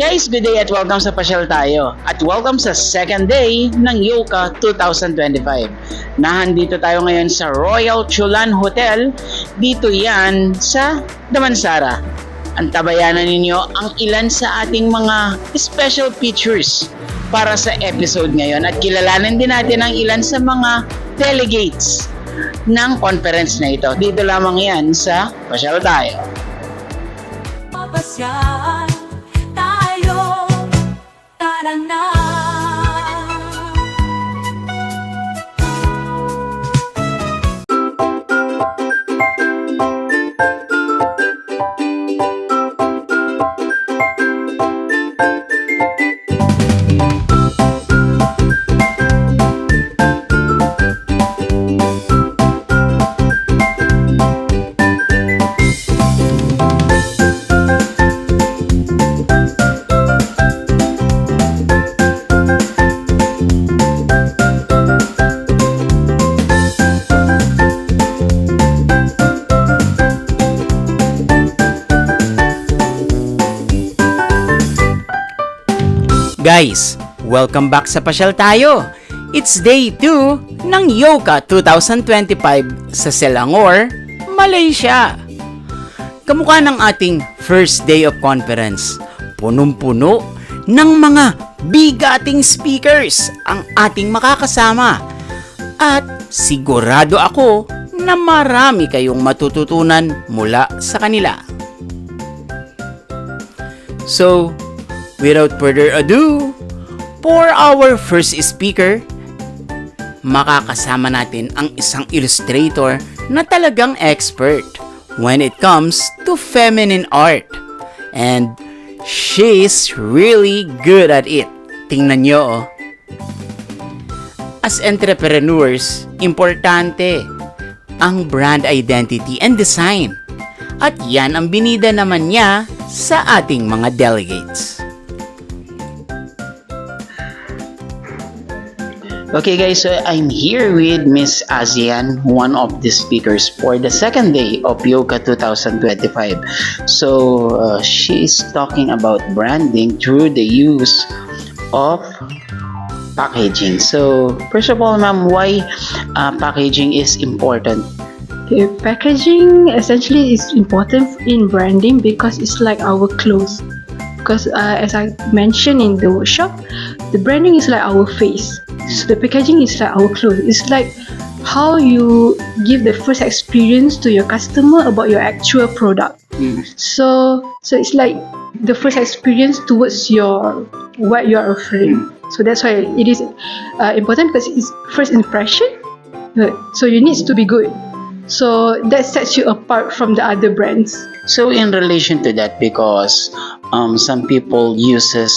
Guys, good day at welcome sa Pasyal Tayo at welcome sa second day ng Yoka 2025. Nandito tayo ngayon sa Royal Chulan Hotel. Dito yan sa Damansara. Antabayanan ninyo ang ilan sa ating mga special features para sa episode ngayon at kilalanin din natin ang ilan sa mga delegates ng conference na ito. Dito lamang yan sa Pasyal Tayo. Pasyal tayo, tara na. Guys, welcome back sa Pasyal Tayo! It's day 2 ng Yoka 2025 sa Selangor, Malaysia. Kamukha ng ating first day of conference, punong-puno ng mga bigating speakers ang ating makakasama. At sigurado ako na marami kayong matututunan mula sa kanila. So, without further ado, for our first speaker, makakasama natin ang isang illustrator na talagang expert when it comes to feminine art. And she's really good at it. Tingnan nyo, oh. As entrepreneurs, importante ang brand identity and design. At yan ang binida naman niya sa ating mga delegates. Okay guys, so I'm here with Miss Asean, one of the speakers for the second day of Yoga 2025. So she's talking about branding through the use of packaging. So first of all, ma'am, why packaging is important? Okay, packaging essentially is important in branding because it's like our clothes. Because as I mentioned in the workshop, the branding is like our face. So the packaging is like our clothes. It's like how you give the first experience to your customer about your actual product. So it's like the first experience towards your what you are offering. So that's why it is important because it's first impression. So you need to be good. So that sets you apart from the other brands. So in relation to that, because some people uses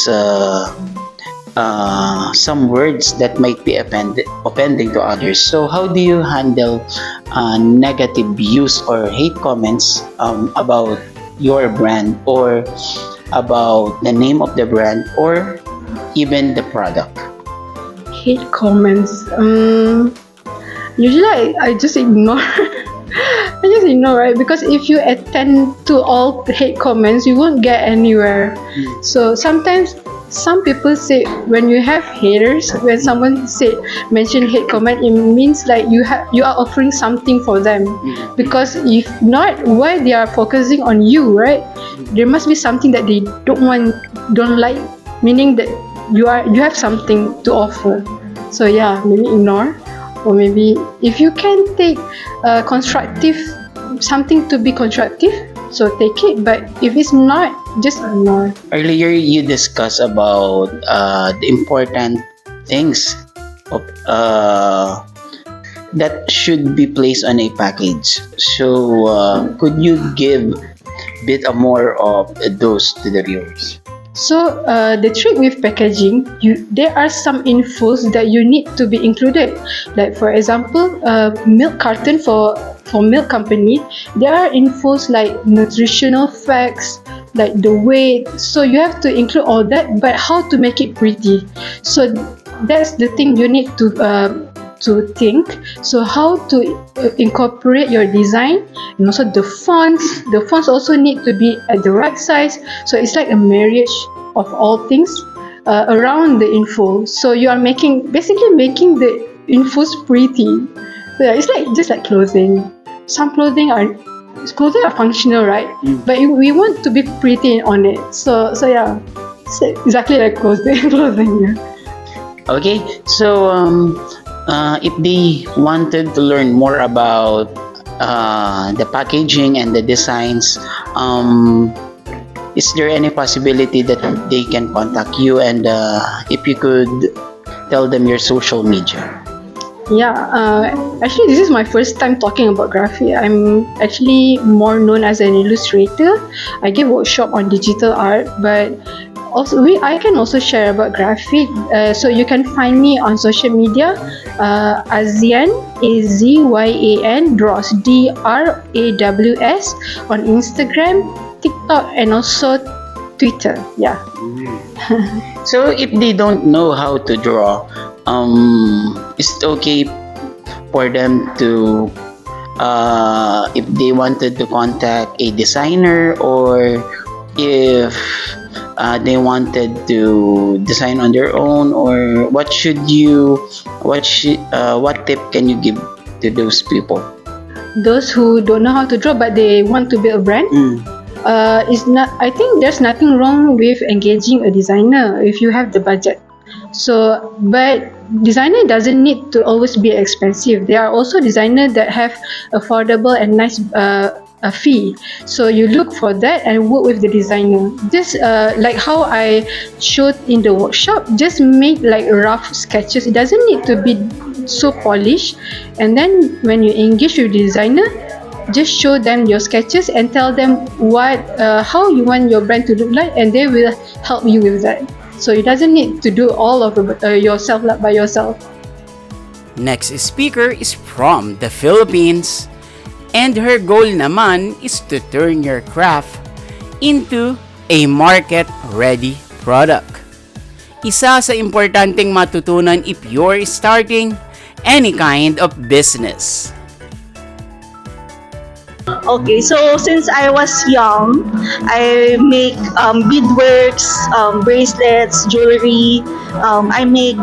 some words that might be offending to others. So how do you handle negative use or hate comments about your brand or about the name of the brand or even the product? Hate comments. Usually I just ignore. I just ignore, right? Because if you attend to all the hate comments, you won't get anywhere. So sometimes some people say when you have haters, when someone mention hate comment, it means like you are offering something for them. Because if not, why they are focusing on you, right? There must be something that they don't like, meaning that you have something to offer. So yeah, maybe ignore, or maybe if you can take constructive, something to be constructive, so take it. But if it's not, just ignore. Earlier, you discussed about the important things of, that should be placed on a package. So, could you give a bit more of those to the viewers? So the trick with packaging, there are some infos that you need to be included. Like for example, milk carton for milk company, there are infos like nutritional facts, like the weight. So you have to include all that, but how to make it pretty. So that's the thing you need to think. So how to incorporate your design, and also the fonts also need to be at the right size. So it's like a marriage of all things around the info. So you are basically making the infos pretty. So yeah, it's like just like clothing. Some clothing are functional, right? But we want to be pretty on it. So yeah, it's exactly like clothing. Yeah. Okay, so if they wanted to learn more about the packaging and the designs, is there any possibility that they can contact you, and if you could tell them your social media? Yeah, actually, this is my first time talking about graphic. I'm actually more known as an illustrator. I give workshop on digital art, but also I can also share about graphic. So you can find me on social media, Asean, AZYAN Draws, DRAWS, on Instagram, TikTok, and also Twitter. Yeah. So if they don't know how to draw, is it okay for them to, if they wanted to contact a designer, or if they wanted to design on their own, or what tip can you give to those people? Those who don't know how to draw but they want to build a brand, is not. I think there's nothing wrong with engaging a designer if you have the budget. So, but designer doesn't need to always be expensive. There are also designers that have affordable and nice a fee. So you look for that and work with the designer. Just like how I showed in the workshop, just make like rough sketches. It doesn't need to be so polished. And then when you engage with the designer, just show them your sketches and tell them how you want your brand to look like, and they will help you with that. So you doesn't need to do all of it yourself by yourself. Next speaker is from the Philippines, and her goal naman is to turn your craft into a market-ready product. Isa sa importanteng matutunan if you're starting any kind of business. Okay, so since I was young, I make beadworks, bracelets, jewelry. I make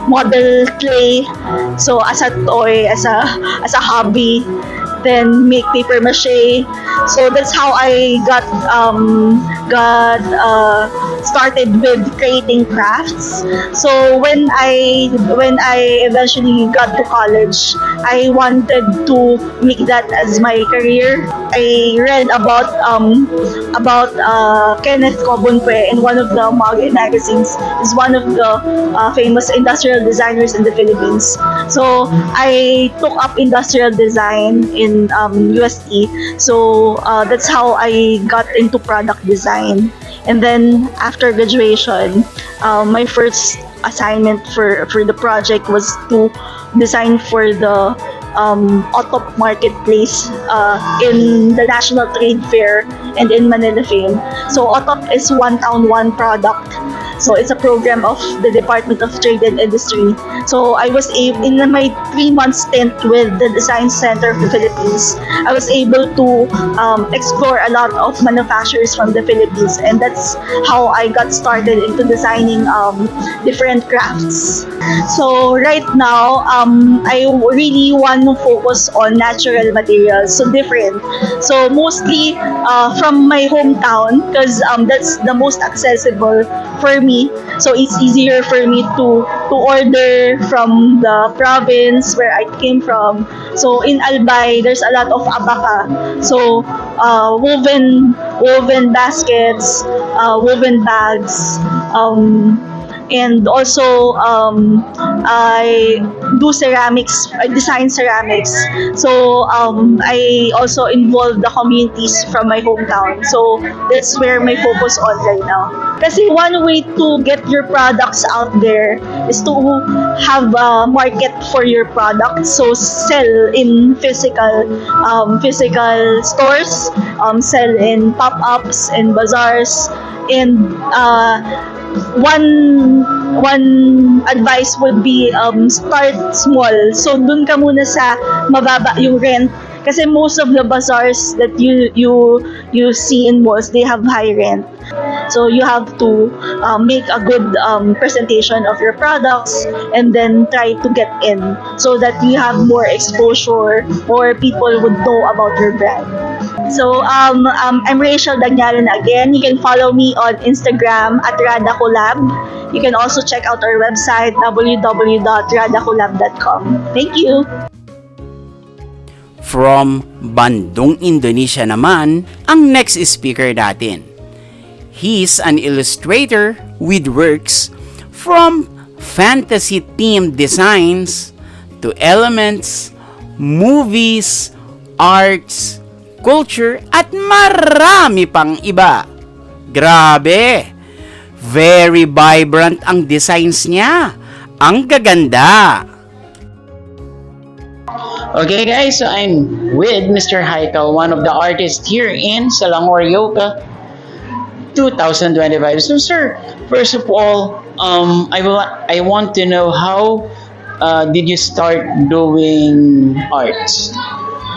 model clay. So as a toy, as a hobby, then make paper mache. So that's how I got started with creating crafts. So when I eventually got to college, I wanted to make that as my career. I read about Kenneth Cobonque in one of the magazines. He's one of the famous industrial designers in the Philippines. So I took up industrial design in UST. So that's how I got into product design. And then after graduation, my first assignment for the project was to design for the Otop Marketplace in the National Trade Fair and in Manila Fame. So Otop is One Town, One Product. So it's a program of the Department of Trade and Industry. So I was in my 3-month stint with the Design Center of the Philippines, I was able to explore a lot of manufacturers from the Philippines, and that's how I got started into designing different crafts. So right now, I really want to focus on natural materials, so different. So mostly from my hometown, because that's the most accessible for me. So it's easier for me to order from the province where I came from. So in Albay, there's a lot of abaca. So woven baskets, woven bags, and also I do ceramics. I design ceramics. So I also involve the communities from my hometown. So that's where my focus on right now. Kasi one way to get your products out there is to have a market for your products. So sell in physical stores, sell in pop-ups and bazaars, and one advice would be start small. So dun ka muna sa mababa yung rent, kasi most of the bazaars that you see in malls, they have high rent. So you have to make a good presentation of your products and then try to get in so that you have more exposure, more people would know about your brand. So I'm Rachel Dagnalan again. You can follow me on Instagram at Radacolab. You can also check out our website www.radacolab.com. Thank you. From Bandung, Indonesia naman, ang next speaker natin. He's an illustrator with works from fantasy-themed designs to elements, movies, arts, culture, at marami pang iba. Grabe! Very vibrant ang designs niya. Ang gaganda! Okay guys, so I'm with Mr. Haikal, one of the artists here in Selangor Yoka 2025. So sir, first of all, I want to know how did you start doing arts?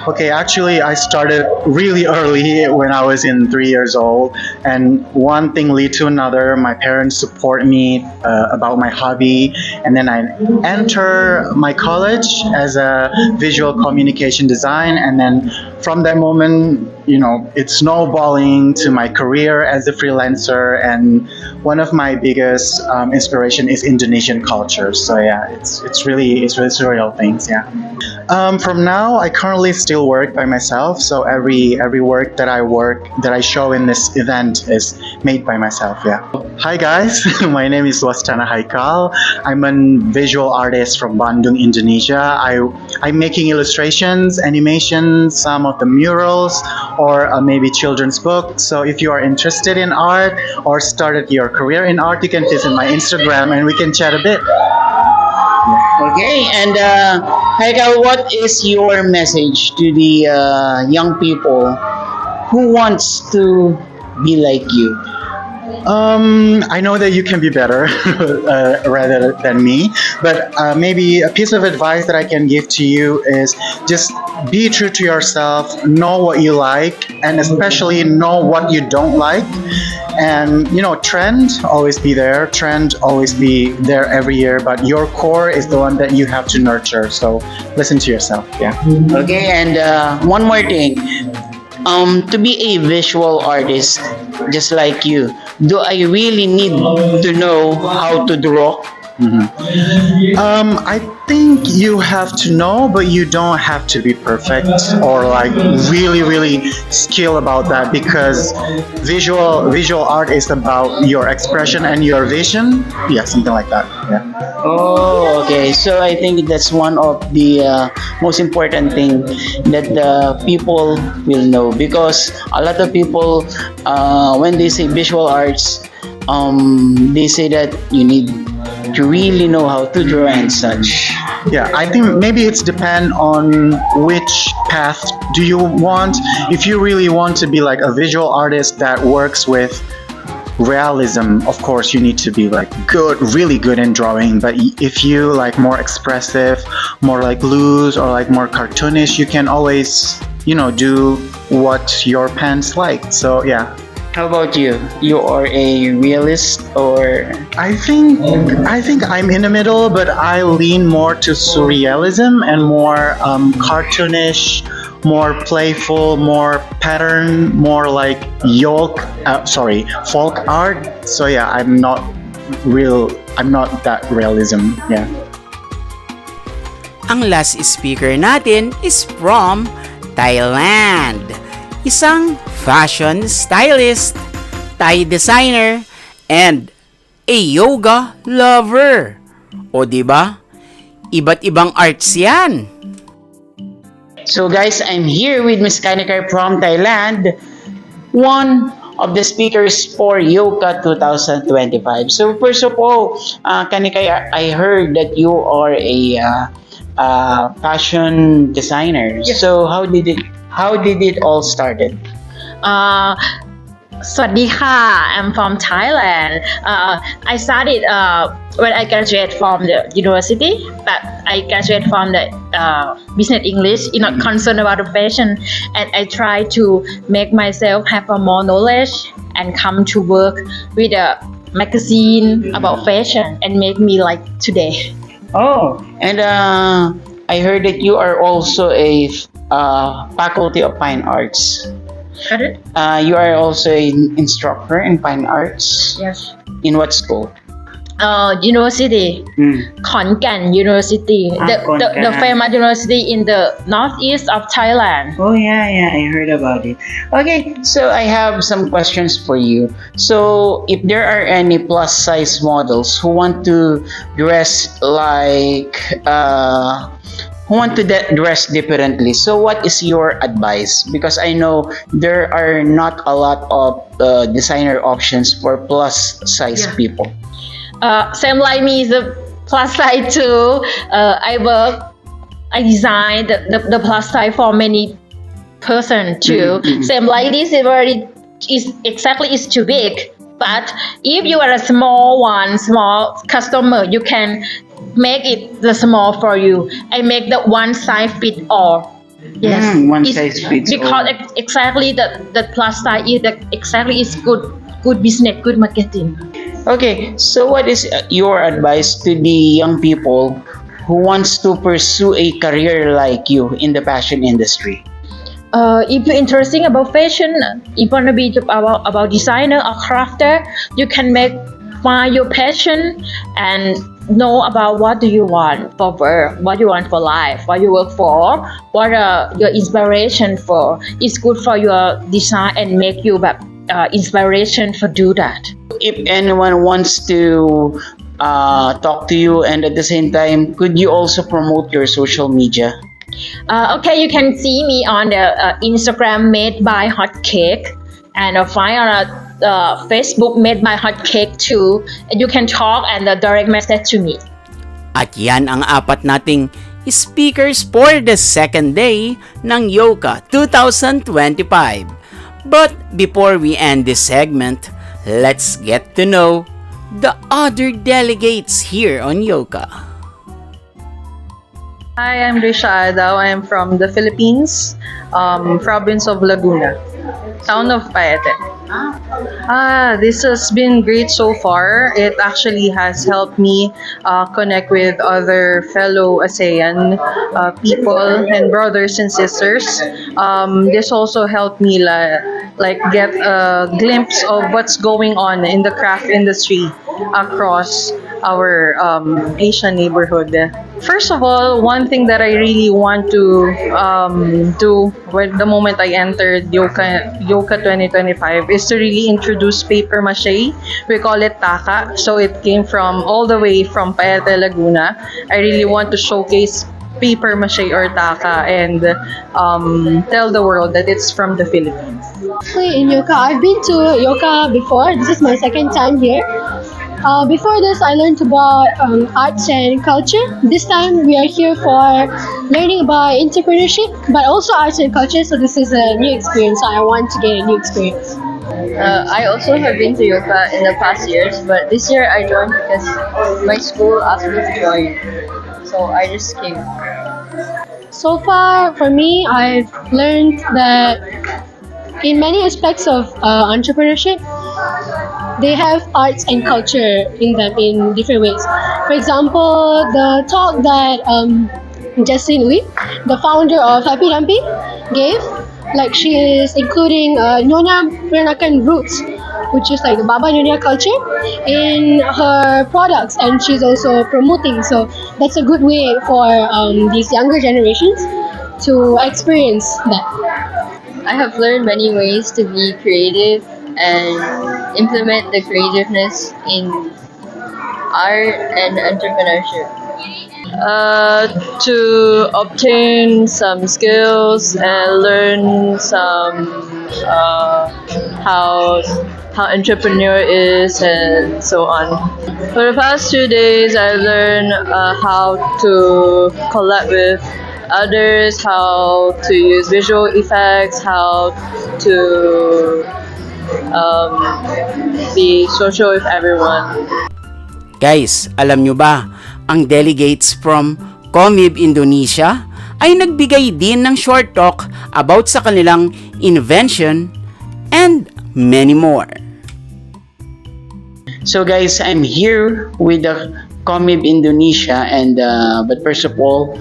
Okay, actually, I started really early when I was in 3 years old, and one thing led to another. My parents support me about my hobby, and then I enter my college as a visual communication design, and then from that moment, you know, it's snowballing to my career as a freelancer, and one of my biggest inspiration is Indonesian culture. So yeah, it's really surreal things. Yeah. From now, I currently still work by myself. So every work that I show in this event is made by myself. Yeah. Hi guys, my name is Wastana Haikal. I'm a visual artist from Bandung, Indonesia. I'm making illustrations, animations, some of the murals, or maybe children's books. So if you are interested in art or started your career in art, you can visit my Instagram and we can chat a bit. Okay, and Haikal, what is your message to the young people who wants to be like you? I know that you can be better rather than me, but maybe a piece of advice that I can give to you is just be true to yourself, know what you like, and especially know what you don't like. And you know, trend always be there every year, but your core is the one that you have to nurture. So listen to yourself. Yeah. Okay, and one more thing. To be a visual artist, just like you, do I really need to know how to draw? I think you have to know, but you don't have to be perfect or like really skill about that, because visual art is about your expression and your vision. Yeah, something like that. Yeah. Oh, okay. So I think that's one of the most important thing that the people will know, because a lot of people, when they say visual arts, they say that you need to really know how to draw and such. Yeah, I think maybe it's depend on which path do you want. If you really want to be like a visual artist that works with realism, of course you need to be like really good in drawing. But if you like more expressive, more like loose, or like more cartoonish, you can always, you know, do what your pants like. So yeah. How about you? You are a realist, or I think I'm in the middle, but I lean more to surrealism and more cartoonish, more playful, more pattern, more like folk art. So yeah, I'm not that realism. Yeah. Ang last speaker natin is from Thailand. Isang fashion stylist, Thai designer, and a yoga lover. O diba? Iba't ibang arts yan. so guys, I'm here with Miss Kanikar from Thailand, one of the speakers for Yoga 2025. So first of all, Kanikay, I heard that you are a fashion designer. Yes. So how did it all started? สวัสดีค่ะ I'm from Thailand. I started when I graduated from the university, but I graduated from the business English, not concerned about the fashion, and I try to make myself have a more knowledge and come to work with a magazine about fashion and make me like today. Oh, and I heard that you are also a faculty of fine arts. You are also an instructor in fine arts. Yes. In what school? University, CONVERGE University, the CONVERGE. famous university in the northeast of Thailand. Oh yeah, I heard about it. Okay, so I have some questions for you. So if there are any plus size models who want to dress like dress differently, so what is your advice? Because I know there are not a lot of designer options for plus size people. Same like me is a plus size too. I design the plus size for many person too. Same like this is too big. But if you are a small customer, you can make it the small for you. I make the one size fit all. Yes, One size fits all. because exactly the plus size is good business, good marketing. Okay, so what is your advice to the young people who wants to pursue a career like you in the fashion industry? If you're interested about fashion, if you want to be about designer or crafter, you can find your passion and know about what do you want for work, what you want for life, what you work for, what are your inspiration for. It's good for your design and make you inspiration for do that. If anyone wants to talk to you, and at the same time, could you also promote your social media? Okay, you can see me on the Instagram made by Hot Cake, and find on Facebook made by Hot Cake too. And you can talk and direct message to me. At yan ang apat nating speakers for the second day ng Yoka 2025. But before we end this segment, let's get to know the other delegates here on Yoka. Hi, I'm Risha Adaw. I'm from the Philippines, province of Laguna, town of Paete. This has been great so far. It actually has helped me connect with other fellow ASEAN people and brothers and sisters. This also helped me get a glimpse of what's going on in the craft industry across our Asian neighborhood. First of all, one thing that I really want to do when the moment I entered Yoka 2025 is to really introduce paper mache. We call it taka. So it came from all the way from Paete, Laguna. I really want to showcase paper mache or taka and tell the world that it's from the Philippines. Actually, in Yoka, I've been to Yoka before. This is my second time here. Before this, I learned about arts and culture. This time, we are here for learning about entrepreneurship, but also arts and culture. So this is a new experience. So I want to get a new experience. I also have been to Yoka in the past years, but this year I joined because my school asked me to join. So I just came. So far, for me, I've learned that in many aspects of entrepreneurship, they have arts and culture in them in different ways. For example, the talk that Jessie Louis, the founder of Happy Dumpy, gave, like she is including Nyonya Peranakan roots, which is like the Baba Nyonya culture, in her products, and she's also promoting. So that's a good way for these younger generations to experience that. I have learned many ways to be creative and implement the creativeness in art and entrepreneurship. To obtain some skills and learn some how entrepreneur is and so on. For the past 2 days, I learned how to collab with others, how to use visual effects, how to be social with everyone. Guys, alam nyo ba, ang delegates from CONVERGE Indonesia ay nagbigay din ng short talk about sa kanilang invention and many more. So guys, I'm here with the Comib Indonesia, and but first of all,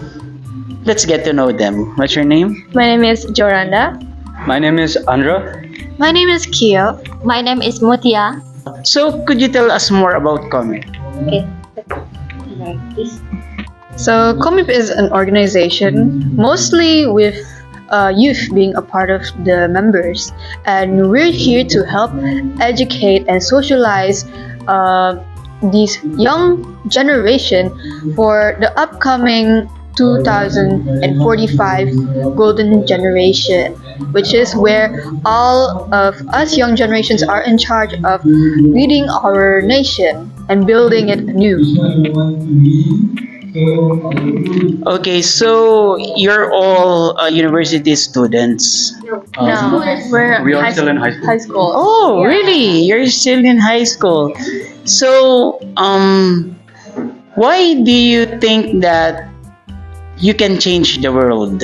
let's get to know them. What's your name? My name is Joranda. My name is Andra. My name is Kio. My name is Mutia. So could you tell us more about Comib? Okay. So, COMIP is an organization mostly with youth being a part of the members, and we're here to help educate and socialize these young generation for the upcoming 2045 golden generation, which is where all of us young generations are in charge of leading our nation and building it anew. Okay, so you're all university students. No, We are still in high school. Oh, really? You're still in high school. So, why do you think that you can change the world?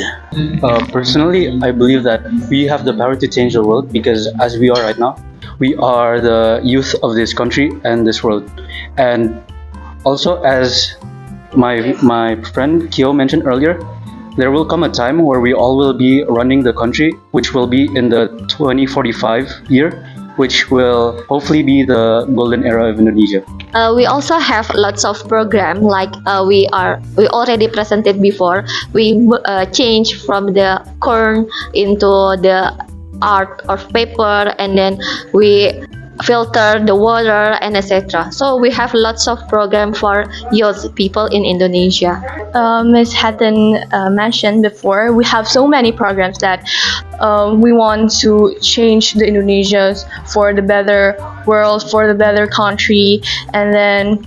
Personally, I believe that we have the power to change the world because as we are right now, we are the youth of this country and this world. And also, as my friend Kyo mentioned earlier, there will come a time where we all will be running the country, which will be in the 2045 year, which will hopefully be the golden era of Indonesia. We also have lots of program like we already presented before. We change from the corn into the art of paper, and then we filter the water and etc. So we have lots of program for youth people in Indonesia. Ms. Hatton mentioned before, we have so many programs that we want to change the Indonesians for the better world, for the better country, and then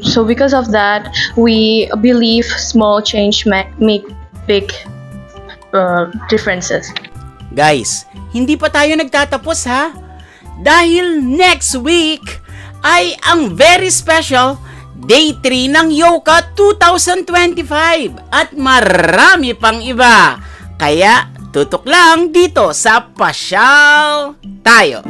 so because of that, we believe small change make big differences. Guys, hindi pa tayo nagtatapos ha? Dahil next week ay ang very special Day 3 ng Yoka 2025 at marami pang iba. Kaya tutok lang dito sa Pasyal Tayo.